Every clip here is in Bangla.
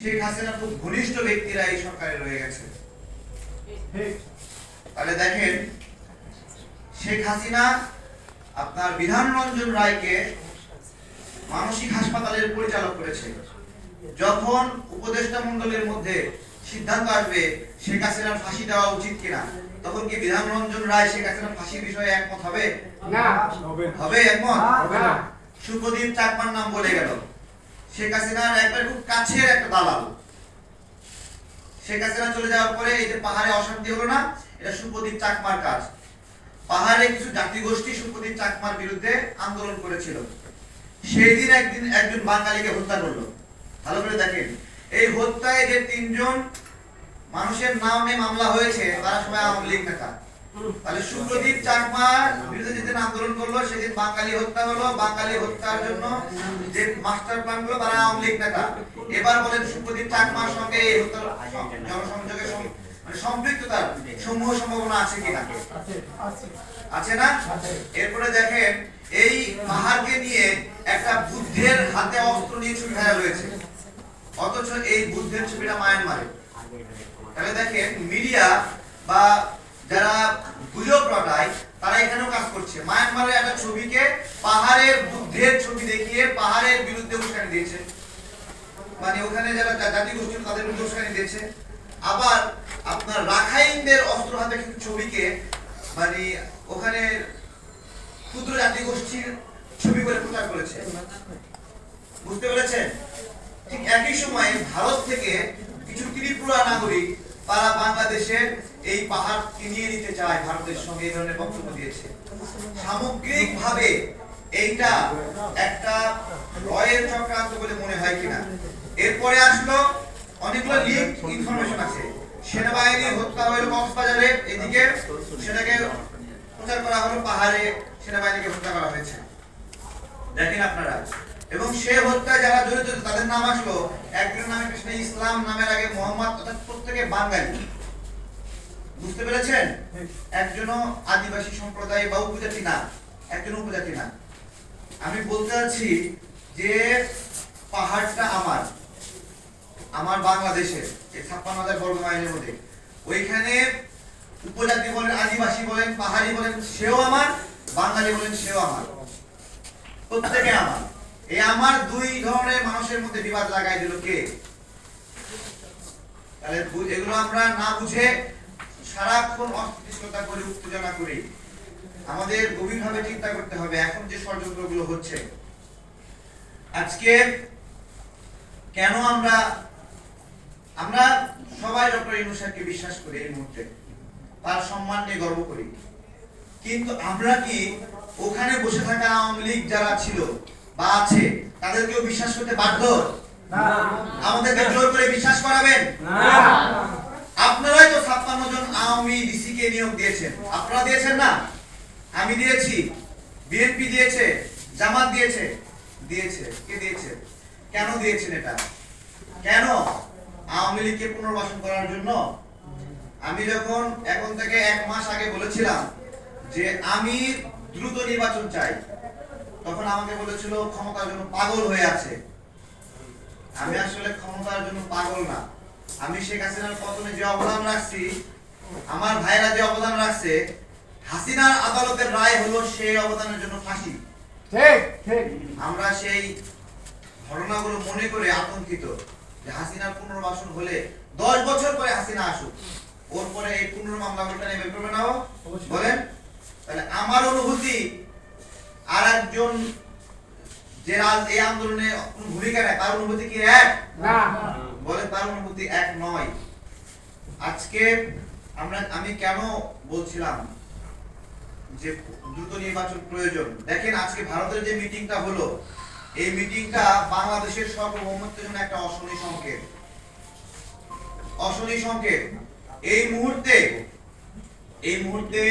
শেখ হাসিনা খুব ঘনিষ্ঠ ব্যক্তিরা এই সরকারে রয়ে গেছে। তাহলে দেখেন, শেখ হাসিনা আপনার বিধান রঞ্জন রায়কে মানসিক হাসপাতালের পরিচালক করেছে। যখন উপদেষ্টা মণ্ডলের মধ্যে সিদ্ধান্ত আসবে শেখ হাসিনার ফাঁসি দেওয়া উচিত কিনা, তখন কি বিধান রঞ্জন রায় শেখ হাসিনার ফাঁসির বিষয়ে একমত হবে? না হবে একমত হবে না। সুপ্রদীপ চাকমার নাম বলে গেল। শেখ হাসিনার একবার খুব কাছের একটা দালাল। শেখ হাসিনা চলে যাওয়ার পরে এই যে পাহাড়ে অশান্তি হলো না, এটা সুপ্রদীপ চাকমার কাজ। পাহাড়ে কিছু জাতি গোষ্ঠী সুপ্রদীপ চাকমার বিরুদ্ধে আন্দোলন করেছিল। সেই দিন একজন বাঙালিকে হত্যা করলো। ভালো করে দেখেন, এই হত্যায় যে 3 জন মানুষের নামে মামলা হয়েছে তারা সবাই আওয়ামী লীগ নেতা। তাহলে সুপ্রদীপ চাকমার বিরুদ্ধে যেদিন আন্দোলন করলো সেদিন বাঙালি হত্যা হলো। বাঙালি হত্যার জন্য যে মাস্টার প্ল্যান গুলো তারা আওয়ামী লীগ নেতা। এবার বলেন সুপ্রদীপ চাকমার সঙ্গে এই হত্যার জনসংযোগের সম্পৃক্ততার সমূহ সম্ভাবনা আছে কিনা? আছে না? এরপরে দেখেন, এই পাহাড়কে নিয়ে একটা বুদ্ধের হাতে অস্ত্র নিয়ে ছবি ভাইরাল হয়েছে, অথচ এই বুদ্ধের ছবিটা মায়ানমারে। তাহলে দেখেন, মিডিয়া বা যারা গুজব রটায় তারা এখানেও কাজ করছে। মায়ানমারের একটা ছবিকে পাহাড়ের বুদ্ধের ছবি দেখিয়ে পাহাড়ের বিরুদ্ধে উস্কানি দিয়েছে, মানে ওখানে যারা জাতি গোষ্ঠী তাদের বিরুদ্ধে উস্কানি দিয়েছে। আবার আপনার রাখাইনদের অস্ত্র হাতে ছবিকে মানে ওখানে ক্ষুদ্র জাতি গোষ্ঠীর ছবি করে প্রচার করেছে। বুঝতে পেরেছেন? ঠিক একই সময়ে ভারত থেকে কিছু ত্রিপুরা নাগরিক তারা বাংলাদেশের এই পাহাড় কিনিয়ে নিতে চায়, ভারতের সঙ্গে এই ধরনের বক্তব্য দিয়েছে। সামগ্রিকভাবে এইটা একটা রয়ের চক্রান্ত বলে মনে হয় কিনা? এরপরে আসলো অনেকগুলো লিক ইনফরমেশন আছে। সেনাবাহিনী হত্যা হলো কক্সবাজারে, এদিকে সেটাকে প্রচার করা হলো পাহাড়ে সেনাবাহিনীকে হত্যা করা হয়েছে। দেখেন আপনারা, এবং সে হত্যায় যারা জড়িত তাদের নাম আসলো, একজনের নামে কৃষ্ণ ইসলাম, নামের আগে মোহাম্মদ, অর্থাৎ প্রত্যেকে বাঙালি। বুঝতে পেরেছেন? একজনও আদিবাসী সম্প্রদায় বা উপজাতি না, একজন উপজাতি না। আমি বলতে চাচ্ছি যে পাহাড়টা আমার বাংলাদেশের এই 56,000 বর্গ মাইলের মধ্যে, ওইখানে উপজাতি বলেন, আদিবাসী বলেন, পাহাড়ি বলেন, সেও আমার, বাঙালি বলেন সেও আমার, প্রত্যেকে আমার। এই আমার দুই ধরনের মানুষের মধ্যে বিবাদ লাগাই দিল কে? তাহলে এগুলো আমরা না বুঝে সারাক্ষণ অস্থিতিশীলতা করে উত্তেজনা করি। আমাদের গভীরভাবে চিন্তা করতে হবে এখন যে ষড়যন্ত্রগুলো হচ্ছে। আজকে কেন আমরা সবাই ডক্টর ইউনূস স্যারকে বিশ্বাস করি, এই মুহূর্তে তার সম্মান নিয়ে গর্ব করি, কিন্তু আমরা কি ওখানে বসে থাকা আওয়ামী লীগ যারা ছিল বা আছে তাদেরকেও বিশ্বাস করতে বাধ্য? না। আমাদেরকে জোর করে বিশ্বাস করাবেন? না। আপনারাই তো 56 জন আওয়ামী ডিসি কে নিয়োগ দিয়েছেন। আপনারা দিয়েছেন না? আমি দিয়েছি, বিএনপি দিয়েছে, জামাত দিয়েছে। কে দিয়েছে? কেন দিয়েছেন এটা? কেন? আওয়ামী লীগকে পুনর্বাসন করার জন্য? আমি যখন এখন থেকে 1 মাস আগে বলেছিলাম যে আমি দ্রুত নির্বাচন চাই, তখন আমাকে বলেছিল ক্ষমতার জন্য পাগল হয়ে আছে। আমি আসলে ক্ষমতার জন্য পাগল না। আমি শেখ হাসিনার পতনে যে অবদান রাখছি, আমার ভাইরা যে অবদান রাখছে, হাসিনার আদালতের রায় হলো সেই অবদানের জন্য ফাঁসি। ঠিক ঠিক। আমরা সেই ঘটনাগুলো মনে করে আতঙ্কিত যে হাসিনার পুনর্বাসন হলে 10 বছর পরে হাসিনা আসুক, ওর পরে এই পুনর্মামলাটা নেমে করবে না বলেন? তাহলে আমার অনুভূতি আর একজন যে এই আন্দোলনে ভূমিকা নেয় তার অনুভূতি কি এক? না। বলেন, তার অনুভূতি এক নয়। আজকে আমি কেন বলছিলাম যে দ্রুত নির্বাচন প্রয়োজন? দেখেন, আজকে ভারতের যে মিটিংটা হলো, এই মিটিংটা বাংলাদেশের সার্বভৌমত্বের জন্য একটা অশনি সংকেত। এই মুহূর্তে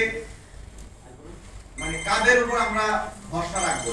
মানে কাদের উপর আমরা ভরসা রাখবো?